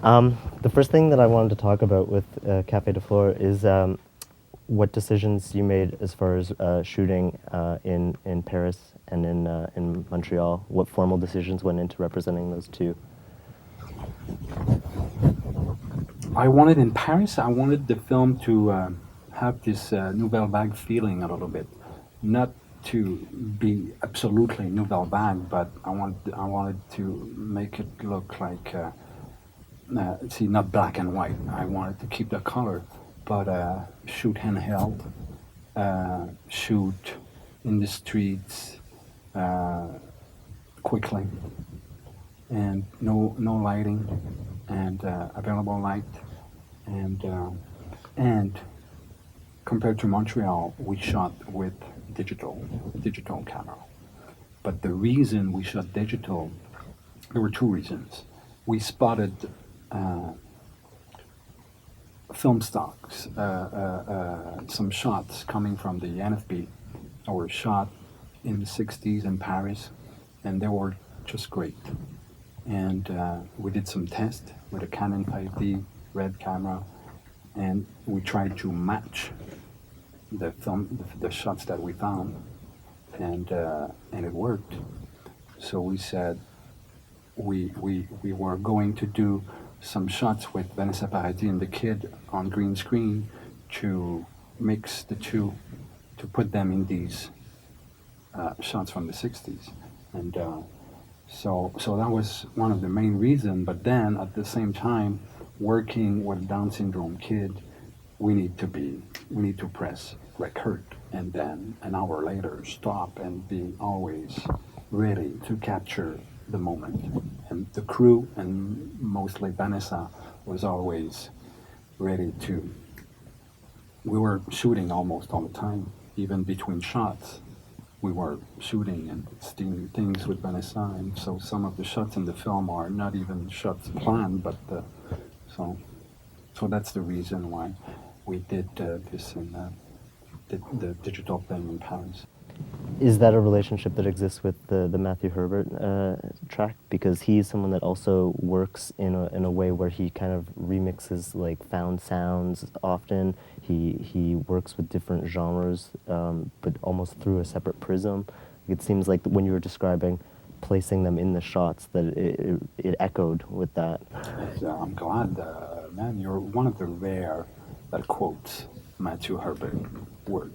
The first thing that I wanted to talk about with Café de Flore is what decisions you made as far as shooting in Paris and in Montreal. What formal decisions went into representing those two? I wanted in Paris, I wanted the film to have this Nouvelle Vague feeling a little bit. Not to be absolutely Nouvelle Vague, but I wanted to make it look like, see, not black and white. I wanted to keep the color, but shoot handheld, shoot in the streets quickly, and no lighting, and available light, and and compared to Montreal, we shot with digital camera. But the reason we shot digital, there were two reasons. We spotted film stocks, some shots coming from the NFB that were shot in the 60s in Paris, and they were just great. And we did some tests with a Canon 5D red camera, and we tried to match the shots that we found, and it worked. So we said we were going to do some shots with Vanessa Paradis and the kid on green screen to mix the two, to put them in these shots from the 60s. And so that was one of the main reasons. But then at the same time, working with a Down syndrome kid, we need to press record and then an hour later stop and be always ready to capture the moment. And the crew, and mostly Vanessa, was always ready to. We were shooting almost all the time, even between shots. We were shooting and stealing things with Vanessa, and so some of the shots in the film are not even shots planned, but so so that's the reason why we did this in the digital thing in Paris. Is that a relationship that exists with the Matthew Herbert track? Because he's someone that also works in a way where he kind of remixes like found sounds often. He works with different genres, but almost through a separate prism. It seems like when you were describing placing them in the shots, that it echoed with that. I'm glad, man. You're one of the rare that quotes Matthew Herbert word.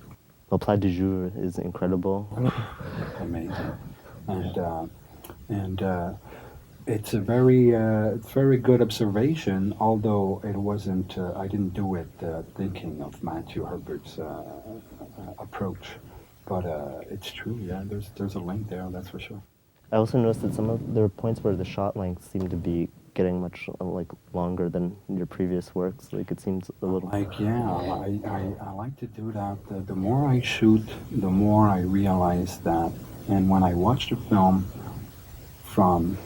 Le Plat du Jour is incredible. Amazing, and it's very good observation. Although it wasn't, I didn't do it thinking of Matthew Herbert's approach, but it's true. Yeah, there's a link there. That's for sure. I also noticed that there were points where the shot length seemed to be getting much like longer than your previous works. Like it seems a little. Like, yeah, I like to do that. The more I shoot, the more I realize that. And when I watch the film from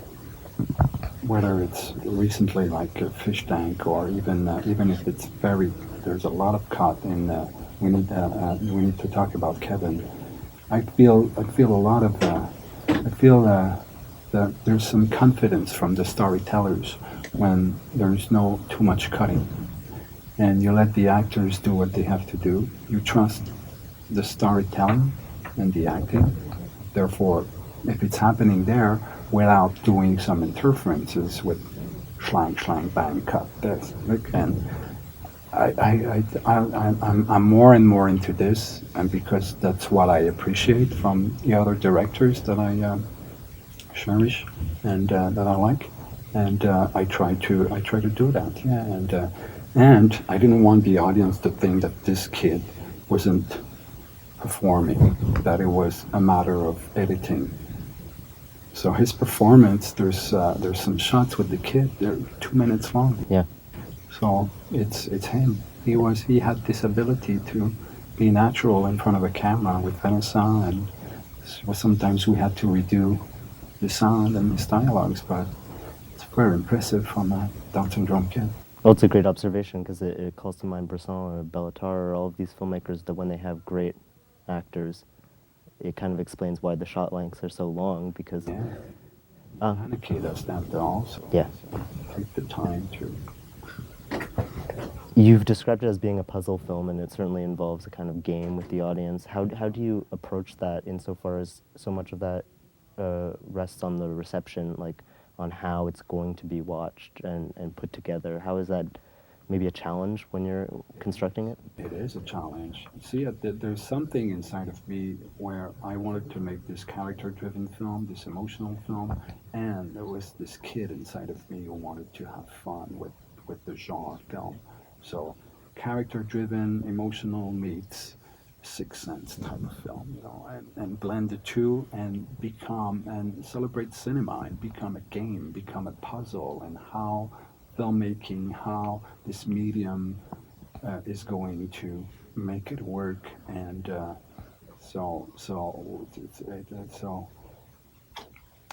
whether it's recently like a fish tank or even if it's very, there's a lot of cut in. We need to talk about Kevin. I feel a lot of I feel that there's some confidence from the storytellers when there's no too much cutting, and you let the actors do what they have to do. You trust the storytelling and the acting. Therefore, if it's happening there without doing some interferences with schlang, schlang, bang, cut, this, and I'm more and more into this, and because that's what I appreciate from the other directors that I cherish and that I like, and I try to do that, yeah, and I didn't want the audience to think that this kid wasn't performing, that it was a matter of editing. So his performance, there's some shots with the kid, they're 2 minutes long. Yeah. So it's him. He had this ability to be natural in front of a camera with Vanessa, and sometimes we had to redo the sound and the dialogues, but it's very impressive from a Down syndrome kid. Well, it's a great observation because it calls to mind Bresson or Bellatar or all of these filmmakers that when they have great actors, it kind of explains why the shot lengths are so long because Yeah. Anarchy does that also. Yeah. So take the time to. You've described it as being a puzzle film, and it certainly involves a kind of game with the audience. How do you approach that insofar as so much of that rests on the reception, like on how it's going to be watched and put together? How is that maybe a challenge when you're constructing it? It is a challenge. See, there's something inside of me where I wanted to make this character-driven film, this emotional film, and there was this kid inside of me who wanted to have fun with the genre film. So, character-driven, emotional meets Sixth Sense type of film, and blend the two and become and celebrate cinema and become a game, become a puzzle, and how filmmaking, how this medium is going to make it work. And so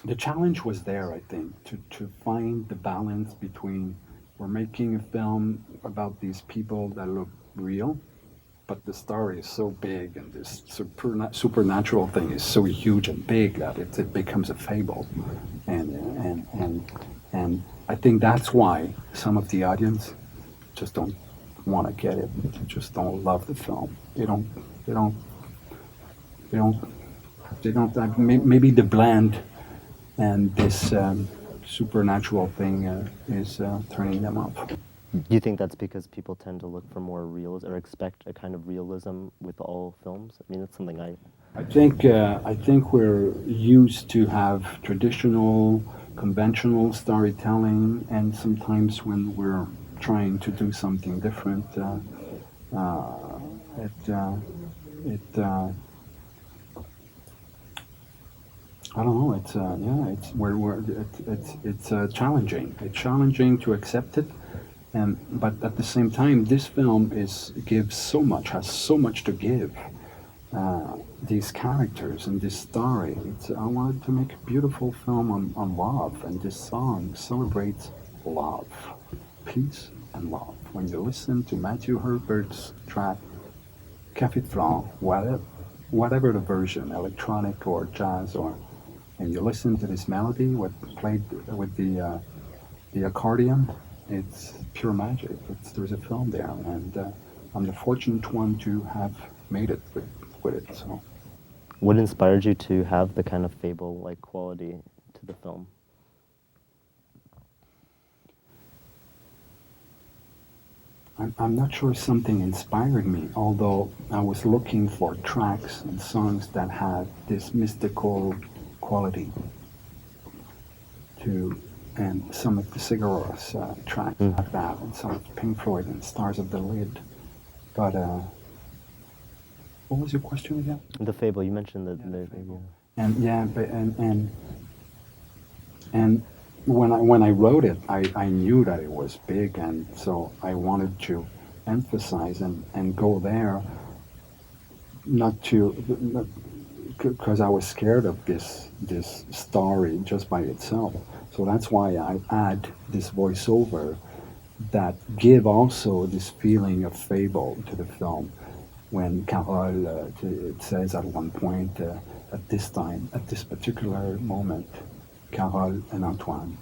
the challenge was there, I think, to find the balance between we're making a film about these people that look real, but the story is so big and this supernatural thing is so huge and big that it becomes a fable. And I think that's why some of the audience just don't want to get it. They just don't love the film. They don't, they don't, they don't. Maybe the blend and this supernatural thing is turning them off. Do you think that's because people tend to look for more realism or expect a kind of realism with all films? I mean, that's something I think we're used to have traditional, conventional storytelling, and sometimes when we're trying to do something different, it it I don't know. It's yeah. It's challenging. It's challenging to accept it, and but at the same time, this film is gives so much, has so much to give. These characters and this story. I wanted to make a beautiful film on love, and this song celebrates love, peace, and love. When you listen to Matthew Herbert's track Café Franc, whatever the version, electronic or jazz, or and you listen to this melody, what played with the accordion, it's pure magic. There's a film there, and I'm the fortunate one to have made it with it. So. What inspired you to have the kind of fable-like quality to the film? I'm not sure something inspired me, although I was looking for tracks and songs that had this mystical quality to, and some of the Cigarettes tracks have that, and some of Pink Floyd and Stars of the Lid. But what was your question again? The fable, you mentioned that. And yeah, but and when I wrote it, I knew that it was big, and so I wanted to emphasize and go there, not to, because I was scared of this story just by itself. So that's why I add this voiceover that give also this feeling of fable to the film. When Carole, it says at one point, at this time, at this particular moment, Carole and Antoine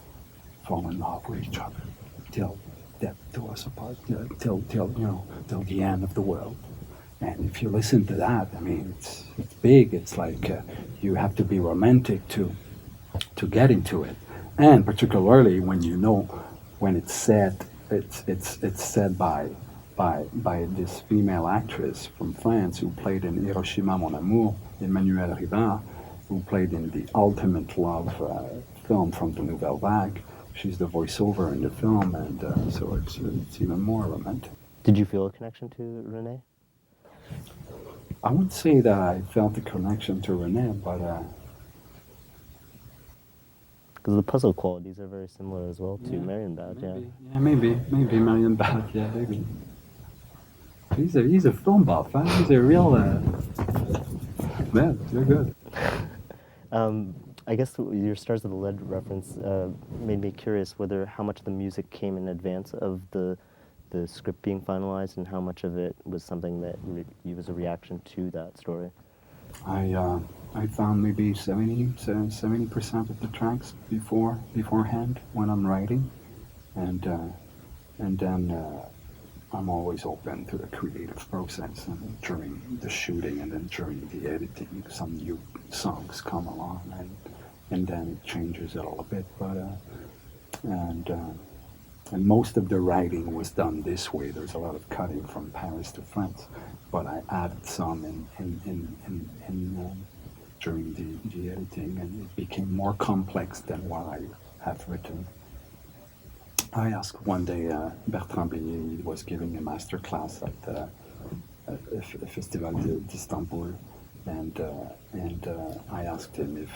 fall in love with each other till death do us apart, till the end of the world. And if you listen to that, I mean, it's big. It's like you have to be romantic to get into it, and particularly when you know when it's said, it's said by this female actress from France who played in Hiroshima Mon Amour, Emmanuelle Rivard, who played in the ultimate love film from the Nouvelle Vague. She's the voiceover in the film, and so it's even more romantic. Did you feel a connection to Renee? I would say that I felt a connection to Renee, but Because the puzzle qualities are very similar as well to Marion Bad, maybe Marion Bad, yeah, maybe. He's a film buff, huh? He's a real man. You're good. I guess your Stars of the Lead reference made me curious whether how much the music came in advance of the script being finalized and how much of it was something that you was a reaction to that story. I I found maybe 70% of the tracks beforehand when I'm writing, and then I'm always open to the creative process, and during the shooting and then during the editing, some new songs come along, and then it changes a little bit, but and and most of the writing was done this way. There's a lot of cutting from Paris to France, but I added some during the editing, and it became more complex than what I have written. I asked one day Bertrand Beignet, he was giving a master class at the Festival d'Istanbul, and I asked him if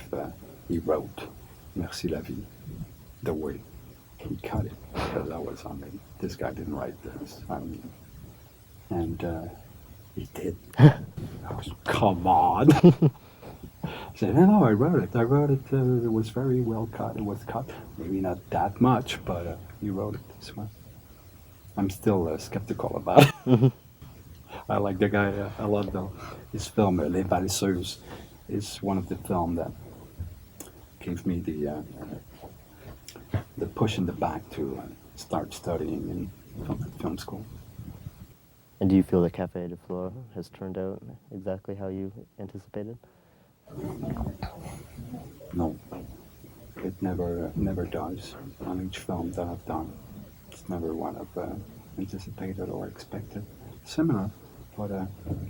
he wrote Merci la vie the way he cut it, because I was, I mean, this guy didn't write this. I mean, and he did. I was, come on. I said, no, I wrote it. I wrote it. It was very well cut. It was cut, maybe not that much, but he wrote it this way. I'm still skeptical about it. I like the guy. I love his film, Les Valseuses. Is one of the film that gave me the push in the back to start studying in film school. And do you feel the Café de Flore has turned out exactly how you anticipated? No, it never does on each film that I've done. It's never what I've anticipated or expected. Similar, but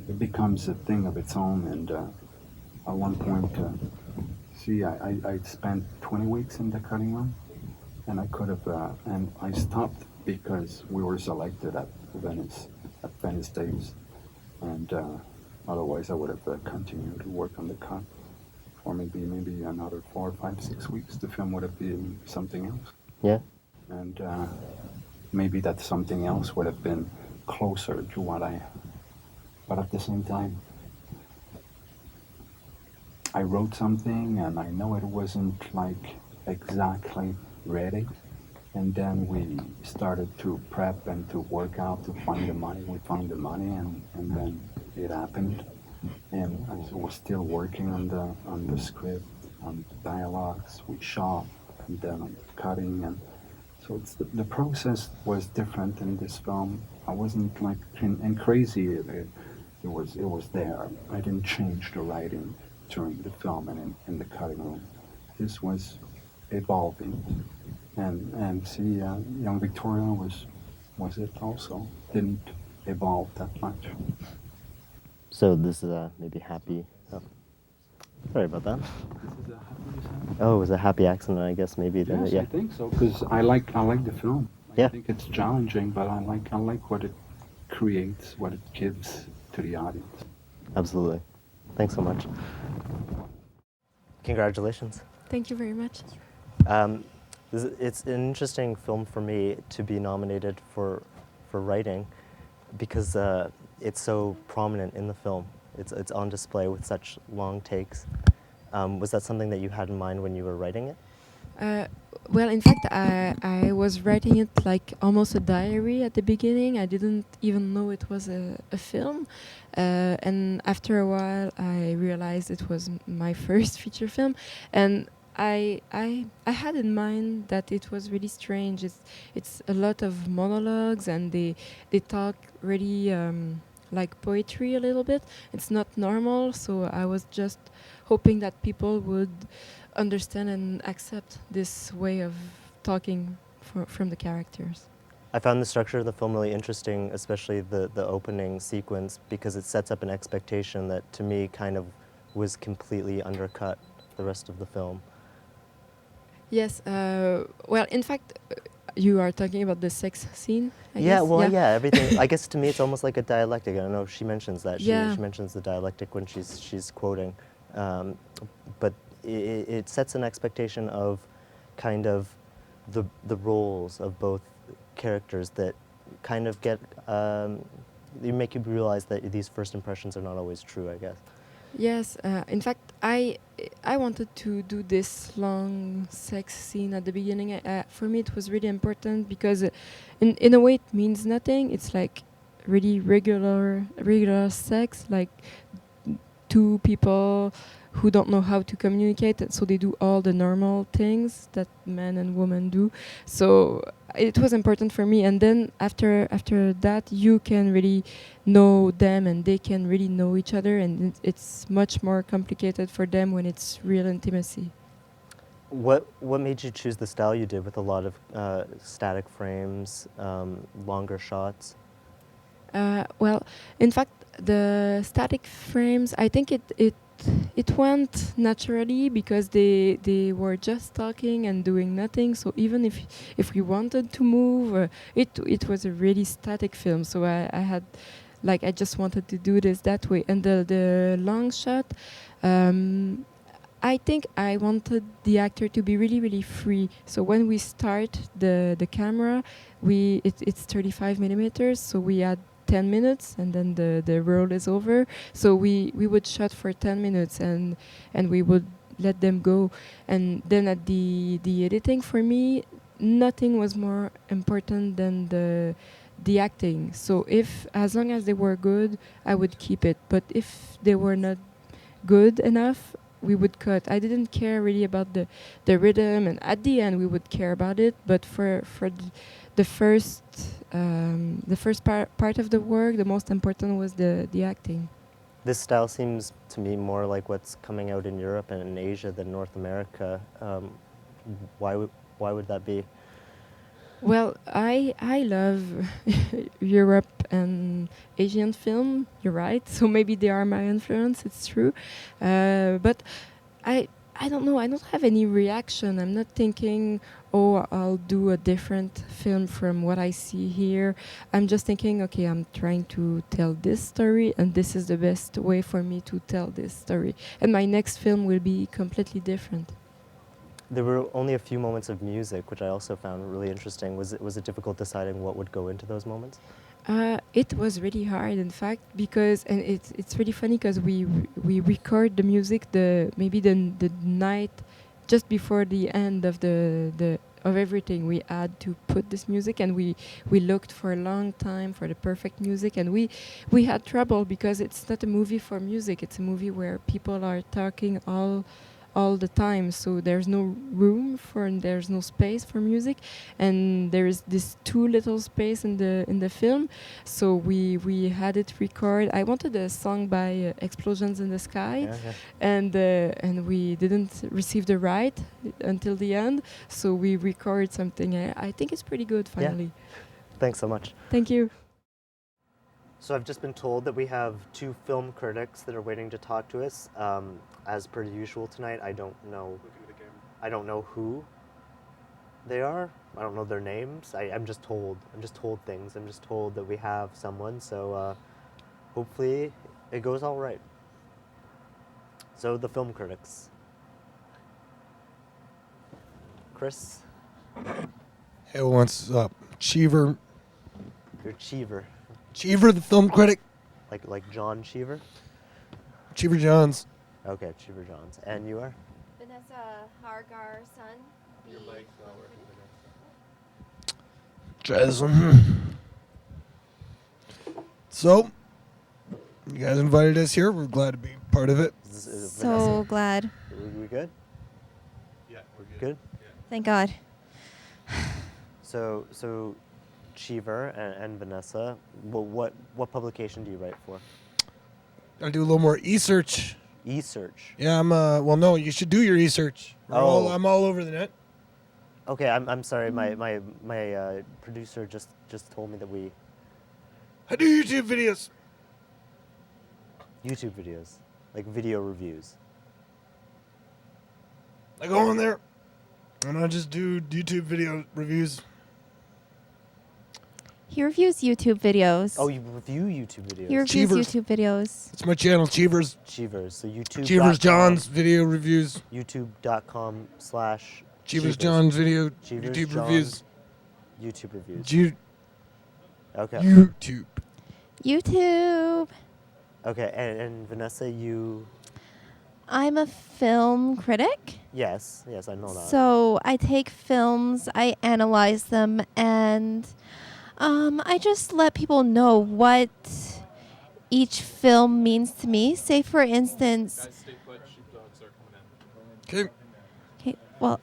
it becomes a thing of its own. And at one point, see, I spent 20 weeks in the cutting room, and I could have, and I stopped because we were selected at Venice Days, and otherwise I would have continued to work on the cut for maybe another 4, 5, 6 weeks. The film would have been something else, Yeah. and maybe that something else would have been closer to what I. But at the same time, I wrote something, and I know it wasn't like exactly ready. And then we started to prep and to work out to find the money. We found the money, and then it happened. And I was still working on the script, on the dialogues. We shot, and then on the cutting, and so the process was different in this film. I wasn't like and crazy. It was there. I didn't change the writing during the film and in the cutting room. This was evolving, and see, young Victoria was it also didn't evolve that much. So this is a maybe happy. Oh, sorry about that. This is a happy. Oh, it was a happy accident, I guess. Maybe. Yes, Yeah. I think so, because I like the film. I Yeah. think it's challenging, but I like what it creates, what it gives to the audience. Absolutely. Thanks so much. Congratulations. Thank you very much. It's an interesting film for me to be nominated for writing because it's so prominent in the film. It's on display with such long takes. Was that something that you had in mind when you were writing it? Well, in fact, I was writing it like almost a diary at the beginning. I didn't even know it was a film. And after a while, I realized it was my first feature film. And I had in mind that it was really strange. It's a lot of monologues, and they talk really like poetry a little bit. It's not normal, so I was just hoping that people would understand and accept this way of talking from the characters. I found the structure of the film really interesting, especially the opening sequence, because it sets up an expectation that to me kind of was completely undercut the rest of the film. Yes, well, in fact, you are talking about the sex scene, I Yeah, guess? well, yeah, everything. I guess to me it's almost like a dialectic. I don't know if she mentions that. Yeah. She mentions the dialectic when she's quoting. But it sets an expectation of kind of the roles of both characters that kind of get, you make you realize that these first impressions are not always true, I guess. Yes, in fact, I wanted to do this long sex scene at the beginning. For me, it was really important because, in a way, it means nothing. It's like really regular sex, like two people who don't know how to communicate, so they do all the normal things that men and women do. So it was important for me. And then after that, you can really know them, and they can really know each other, and it's much more complicated for them when it's real intimacy. What made you choose the style you did with a lot of static frames, longer shots? Well, in fact, the static frames, I think it went naturally because they were just talking and doing nothing. So even if we wanted to move, it was a really static film. So I had, like, I just wanted to do this that way. And the long shot, I think I wanted the actor to be really, really free. So when we start the camera, it's 35 millimeters, so we add 10 minutes, and then the roll is over. So we would shot for 10 minutes, and we would let them go. And then at the editing, for me, nothing was more important than the acting. So if, as long as they were good, I would keep it. But if they were not good enough, we would cut. I didn't care really about the rhythm, and at the end we would care about it. But for the first part of the work, the most important was the acting. This style seems to me more like what's coming out in Europe and in Asia than North America. Why would that be? Well, I love Europe and Asian film. You're right. So maybe they are my influence. It's true, but I don't know. I don't have any reaction. I'm not thinking, oh, I'll do a different film from what I see here. I'm just thinking, okay, I'm trying to tell this story, and this is the best way for me to tell this story. And my next film will be completely different. There were only a few moments of music, which I also found really interesting. Was it difficult deciding what would go into those moments? It was really hard, in fact, because, and it's really funny because we record the music maybe the night just before the end of of everything. We had to put this music, and we looked for a long time for the perfect music, and we had trouble because it's not a movie for music. It's a movie where people are talking all the time, so there's no room and there's no space for music, and there is this too little space in the film. So we had it record. I wanted a song by Explosions in the Sky, and we didn't receive the right until the end, so we record something. I think it's pretty good finally. Yeah. Thanks so much. Thank you. So I've just been told that we have two film critics that are waiting to talk to us. As per usual tonight, I don't know who they are. I don't know their names. I'm just told things. I'm just told that we have someone. So hopefully it goes all right. So the film critics. Chris? Hey, what's up? Cheever. You're Cheever. Cheever, the film critic. Like John Cheever? Cheever Johns. Okay, Cheever Johns. And you are? Vanessa Hargar son. Your mic's not working, Vanessa. Try this one. So, you guys invited us here. We're glad to be part of it. Is it So Vanessa? glad. Are we good? Yeah, we're good. Good? Yeah. Thank God. So Cheever and Vanessa, what publication do you write for? Gotta do a little more e-search. E-search. Yeah, well, no, you should do your e-search. I'm all over the net. Okay, I'm sorry. My producer just told me that I do YouTube videos. YouTube videos, like video reviews. I go on there, and I just do YouTube video reviews. He reviews YouTube videos. Oh, you review YouTube videos? He reviews Cheevers. YouTube videos. It's my channel, Cheevers. Cheevers. So YouTube. Cheevers Johns video reviews. YouTube.com/ Cheevers Johns video Cheevers YouTube Johns reviews. YouTube reviews. Okay. YouTube. YouTube. Okay, and Vanessa, you. I'm a film critic. Yes, I know that. So I take films, I analyze them, and I just let people know what each film means to me. Say, for instance, Stay put. Sheepdogs are coming in. Okay. okay, well,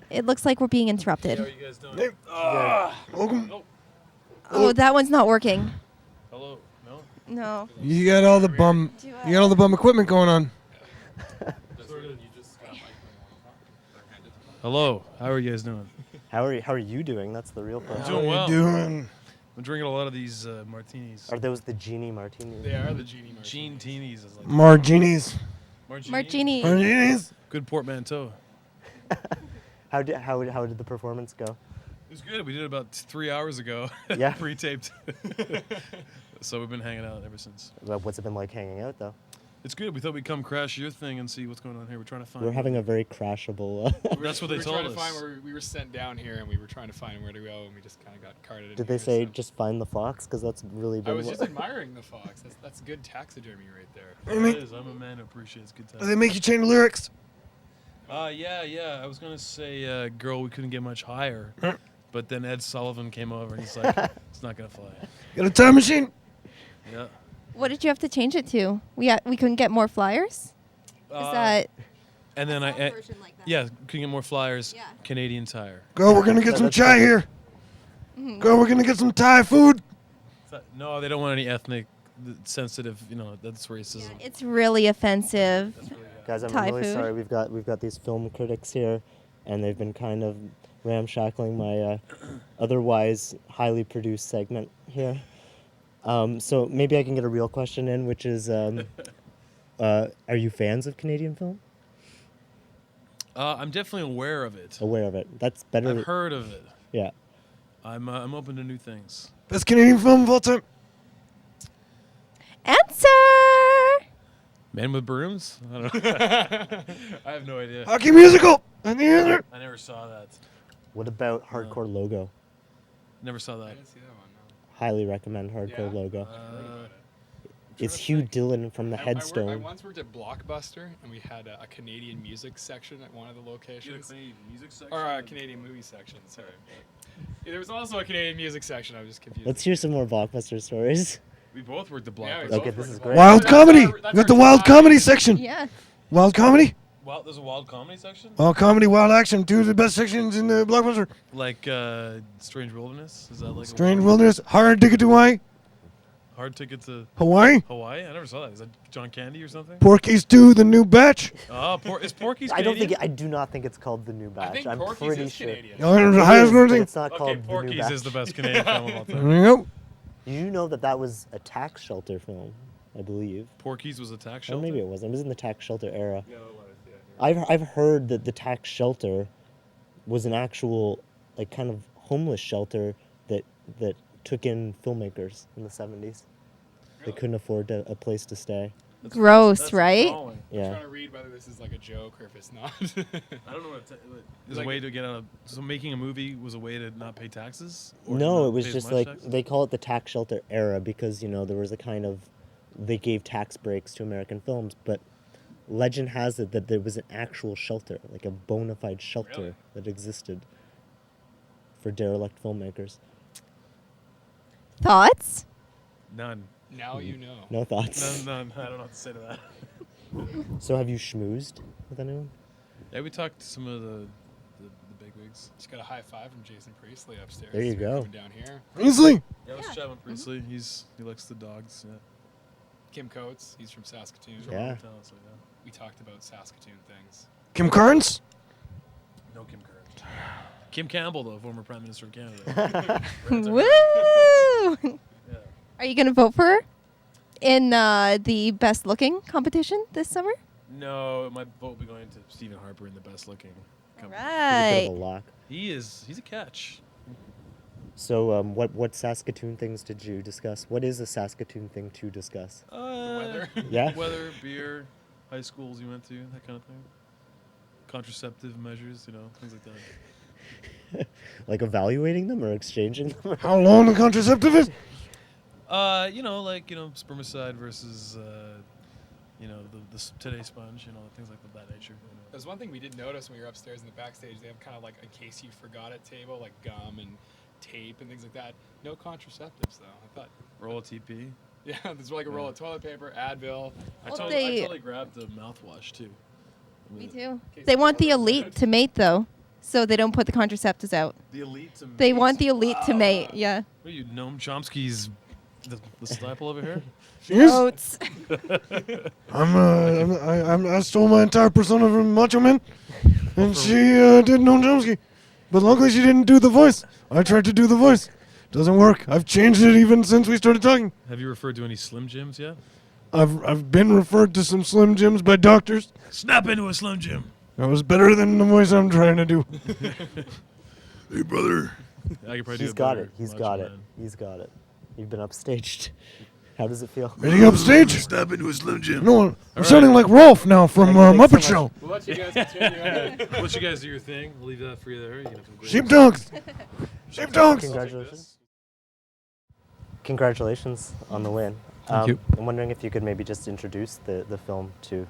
it looks like we're being How interrupted. are you guys doing? Hey. Welcome. Oh, that one's not working. Hello. No. No. You got all the bum. You got all the bum equipment going on. Hello. How are you guys doing? How are you doing? That's the real question. Doing well. Doing. I'm drinking a lot of these martinis. Are those the Genie martinis? They are the Genie Martinis. Gene Teenies. Is like Marginis. Martini. Marginis. Good portmanteau. How did the performance go? It was good. We did it about 3 hours ago. Yeah. Pre-taped. So we've been hanging out ever since. Well, what's it been like hanging out though? It's good. We thought we'd come crash your thing and see what's going on here. We're trying to find. We're having a very crashable. That's what they we were told trying to find us. where we were sent down here, and we were trying to find where to go, and we just kind of got carted in. Did they here, say so- just find the fox? Because that's really I been. was just admiring the fox. That's good taxidermy right there. It is. I'm a man who appreciates good They time. make you change the lyrics. Yeah. I was gonna say, girl, we couldn't get much higher, but then Ed Sullivan came over and he's like, it's not gonna fly. Got a time machine. Yeah. What did you have to change it to? We couldn't get more flyers? Is that And then like that? yeah, couldn't get more flyers. Yeah. Canadian Tire. Go. We're gonna get some chai here. Go. We're gonna get some Thai food. No, they don't want any ethnic sensitive. That's racism. It's really offensive. That's really bad. Guys, I'm Thai really food. sorry. We've got these film critics here, and they've been kind of ramshackling my otherwise highly produced segment here. So maybe I can get a real question in, which is, are you fans of Canadian film? I'm definitely aware of it. Aware of it? That's better. I've heard of it. Yeah. I'm open to new things. Best Canadian film of all time. Answer! Man with brooms? I don't know. I have no idea. Hockey musical. And the answer. I never saw that. What about Hardcore Logo? Never saw I that. didn't see that one. No. Highly recommend Hardcore Yeah? Logo. It's to Hugh think. Dillon from The I Headstone. once worked at Blockbuster, and we had a Canadian music section at one of the locations. music section? Or a Canadian movie section, sorry. Yeah, there was also a Canadian music section. I was just confused. Let's hear some more Blockbuster stories. We both worked at Yeah, we Blockbuster. both Okay, this worked is at great. Blockbuster. Wild That's comedy. our- We that's got our the wild July. comedy section. Yeah. Wild comedy. Wow, there's a wild comedy section? Wild comedy. Wild action. Two of the best sections in the blockbuster. Like Strange Wilderness? Is that like Strange Wilderness. Hard ticket to Hawaii. Hard ticket to Hawaii. Hawaii? I never saw that. Is that John Candy or something? Porky's 2, the new batch. Is Porky's I don't Canadian? think I do not think it's called The New Batch. I think I'm Porky's pretty is sure. Canadian. Oh, the It highest is, but grossing. it's not Okay, called The New Porky's Batch. is the best Canadian film of all time. There you go. Did you know that was a tax shelter film? I believe. Porky's was a tax Or shelter? maybe it wasn't. It was in the tax shelter era. I've heard that the tax shelter was an actual like kind of homeless shelter that took in filmmakers in the 70s. They couldn't afford a place to stay. Gross, right? appalling. I'm Yeah. trying to read whether this is like a joke or if it's not. I don't know what is Like a way to get out of. So making a movie was a way to not pay taxes? Or to No, not it was pay as just much like taxes? they call it the tax shelter era because there was a kind of they gave tax breaks to American films, but legend has it that there was an actual shelter, like a bona fide shelter Really? that existed for derelict filmmakers. Thoughts? None. Now you know. No thoughts. None. I don't know what to say to that. So have you schmoozed with anyone? Yeah, we talked to some of the bigwigs. Just got a high five from Jason Priestley upstairs. There you as we were go. coming down here. Easily. Yeah, I was chatting with Priestley. He likes the dogs. Yeah. Kim Coates, he's from Saskatoon. Yeah. So, yeah. We talked about Saskatoon things. Kim Carnes. No Kim Curran. Kim Campbell, though, former Prime Minister of Canada. Woo! Yeah. Are you going to vote for her in the best looking competition this summer? No, my vote will be going to Stephen Harper in the best looking. All He's a bit right. of a lock. He's a catch. So what Saskatoon things did you discuss? What is a Saskatoon thing to discuss? Weather. Yeah. Weather, beer, high schools you went to, that kind of thing. Contraceptive measures, things like that. Like evaluating them or exchanging them? How long the contraceptive is? Spermicide versus, the Today Sponge, things like that nature. There's one thing we did notice when we were upstairs in the backstage. They have kind of like in case you forgot it table, like gum and tape and things like that. No contraceptives though. I thought. Roll a TP. Yeah, there's like a roll of toilet paper, Advil. I Well, totally grabbed the mouthwash too. Me too. They want the elite to mate, though, so they don't put the contraceptives out. The elite to They mate? want the elite to Wow. mate, yeah. What are you, Noam Chomsky's the disciple over here? Oats. I stole my entire persona from Macho Man, and she did Noam Chomsky. But luckily she didn't do the voice. I tried to do the voice. Doesn't work. I've changed it even since we started talking. Have you referred to any Slim Jims yet? I've been referred to some Slim Jims by doctors. Snap into a Slim Jim. That was better than the voice I'm trying to do. Hey, brother. I could probably He's do got better, it. He's Macho got it. Man. He's got it. You've been upstaged. How does it feel? Ready upstage? Snap into a Slim Jim. No, I'm sounding like Rolf now from Thanks so Muppet much. Show. We'll let you guys continue. I'll let you guys do your thing. I'll leave that for you there. You can have some great- Sheepdogs. Sheepdogs. Congratulations. Congratulations on the win. Thank you. I'm wondering if you could maybe just introduce the film to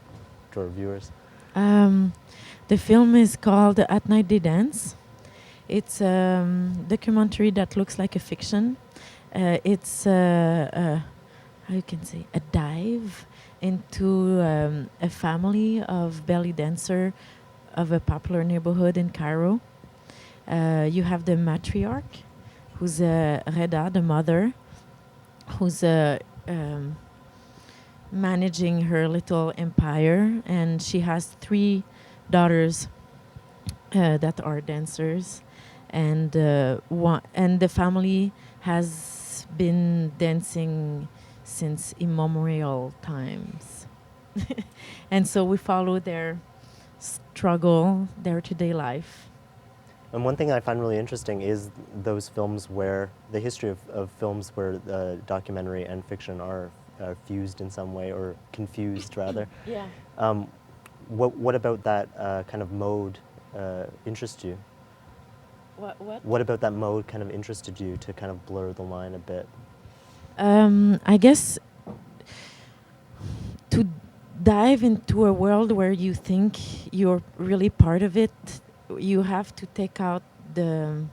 our viewers. The film is called At Night They Dance. It's a documentary that looks like a fiction. It's how you can say a dive into a family of belly dancer of a popular neighborhood in Cairo. You have the matriarch, who's Reda, the mother, who's managing her little empire, and she has 3 daughters that are dancers, and and the family has been dancing since immemorial times. And so we follow their struggle, their today life. And one thing I find really interesting is those films where the history of films where documentary and fiction are fused in some way or confused rather. Yeah. What about that kind of mode interests you? What? What about that mode kind of interested you to kind of blur the line a bit? I guess to dive into a world where you think you're really part of it, you have to take out the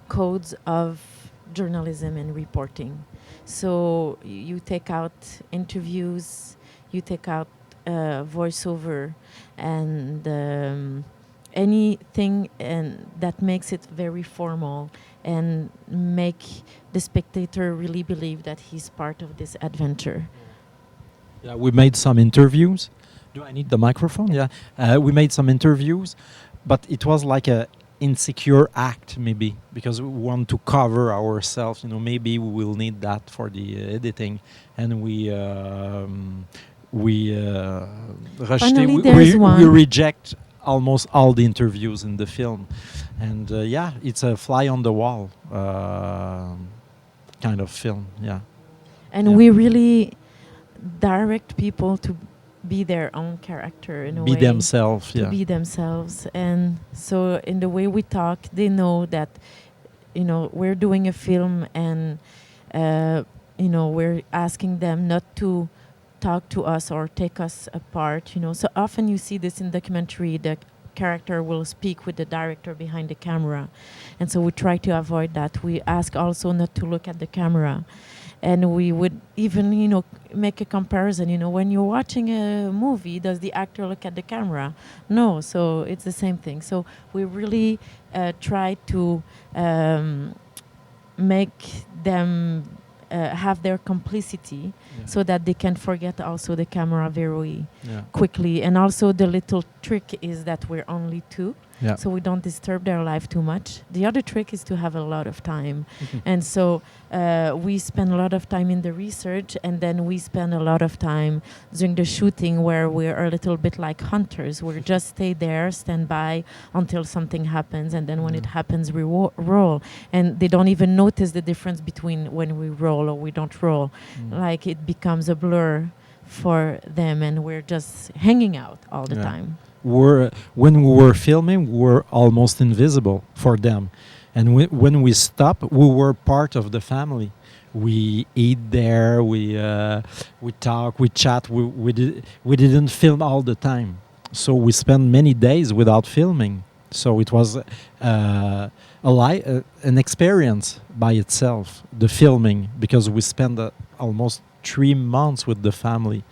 codes of journalism and reporting. So you take out interviews, you take out voiceover, and anything that makes it very formal and make the spectator really believe that he's part of this adventure. Yeah, we made some interviews. Do I need the microphone? Yeah. We made some interviews, but it was like a insecure act maybe, because we want to cover ourselves. You know, maybe we will need that for the editing, and we Finally, there's we one. reject almost all the interviews in the film, and yeah, it's a fly on the wall kind of film. Yeah. And Yeah. we really direct people to be their own character in a Be way. themselves. To Yeah. be themselves. And so in the way we talk, they know that, you know, we're doing a film, and, you know, we're asking them not to talk to us or take us apart, you know. So often you see this in documentary, the character will speak with the director behind the camera. And so we try to avoid that. We ask also not to look at the camera. And we would even, you know, make a comparison. You know, when you're watching a movie, does the actor look at the camera? No, so it's the same thing. So we really try to make them have their complicity, Yeah. so that they can forget also the camera very Yeah. quickly. And also the little trick is that we're only 2. Yeah. So we don't disturb their life too much. The other trick is to have a lot of time. Mhm. And so we spend a lot of time in the research, and then we spend a lot of time during the shooting where we're a little bit like hunters. We just stay there, stand by until something happens, and then when it happens, we roll. And they don't even notice the difference between when we roll or we don't roll. Like it becomes a blur for them, and we're just hanging out all the Yeah. time. When we were filming, we were almost invisible for them, and when we stopped, we were part of the family. We eat there, we talk, we chat. We didn't film all the time, so we spent many days without filming. So it was an experience by itself, the filming, because we spent almost 3 months with the family,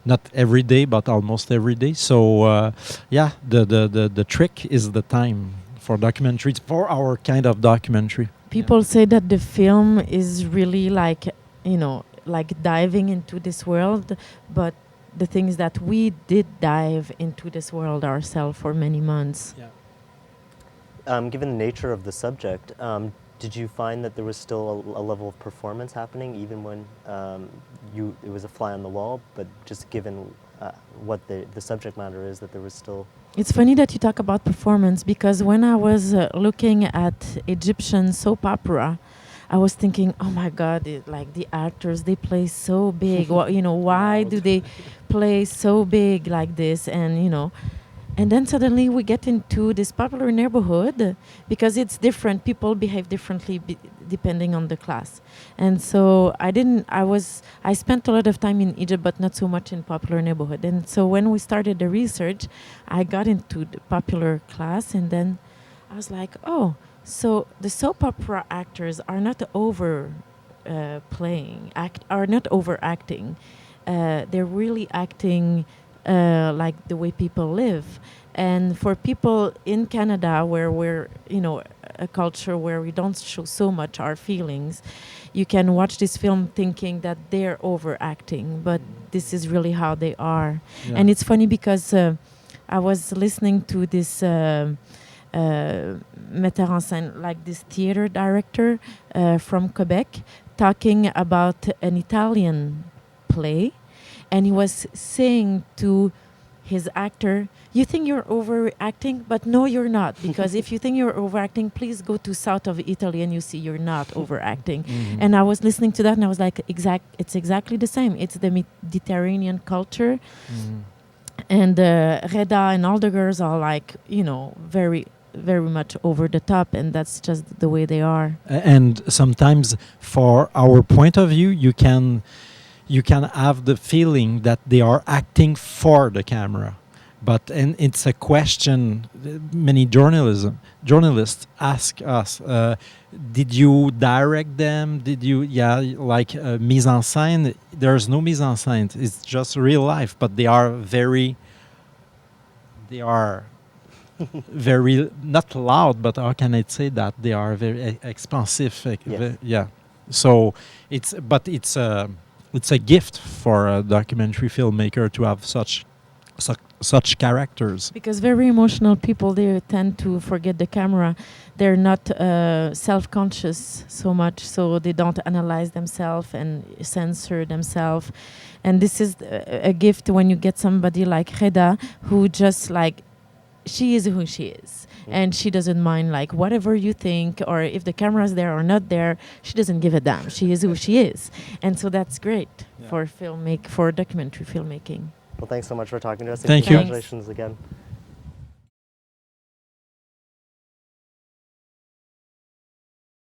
not every day, but almost every day. So yeah, the trick is the time for documentaries, for our kind of documentary. People say that the film is really like, like diving into this world, but the thing is that we did dive into this world ourselves for many months. Given the nature of the subject, did you find that there was still a level of performance happening even when it was a fly on the wall, but just given what the subject matter is, that there was still... It's funny that you talk about performance, because when I was looking at Egyptian soap opera, I was thinking, oh my God, like the actors, they play so big. Why do they play so big like this? And then suddenly we get into this popular neighborhood, because it's different. People behave differently depending on the class. And so I spent a lot of time in Egypt, but not so much in popular neighborhood. And so when we started the research, I got into the popular class, and then I was like, oh, so the soap opera actors are not are not overacting. They're really acting like the way people live. And for people in Canada, where we're, a culture where we don't show so much our feelings, you can watch this film thinking that they're overacting, but this is really how they are. Yeah. And it's funny because I was listening to this metteur en scène, like this theater director from Quebec, talking about an Italian play, and he was saying to his actor, you think you're overacting, but no, you're not, because if you think you're overacting, please go to south of Italy and you see you're not overacting. Mhm. And I was listening to that and I was like, it's exactly the same. It's the Mediterranean culture. Mhm. And Reda and all the girls are like, very, very much over the top, and that's just the way they are. And sometimes, for our point of view, you can have the feeling that they are acting for the camera, and it's a question many journalists ask us: did you direct them? Did you, mise en scène? There's no mise en scène. It's just real life, but they are very not loud, but how can I say that? They are very expansive. Yes. So it's a gift for a documentary filmmaker to have such characters. Because very emotional people, they tend to forget the camera. They're not self-conscious so much, so they don't analyze themselves and censor themselves. And this is a gift when you get somebody like Reda, who just like, she is who she is. And she doesn't mind like whatever you think, or if the camera's there or not there, she doesn't give a damn. She is who she is. And so that's great for documentary filmmaking. Well, thanks so much for talking to us. Thank you. Congratulations again.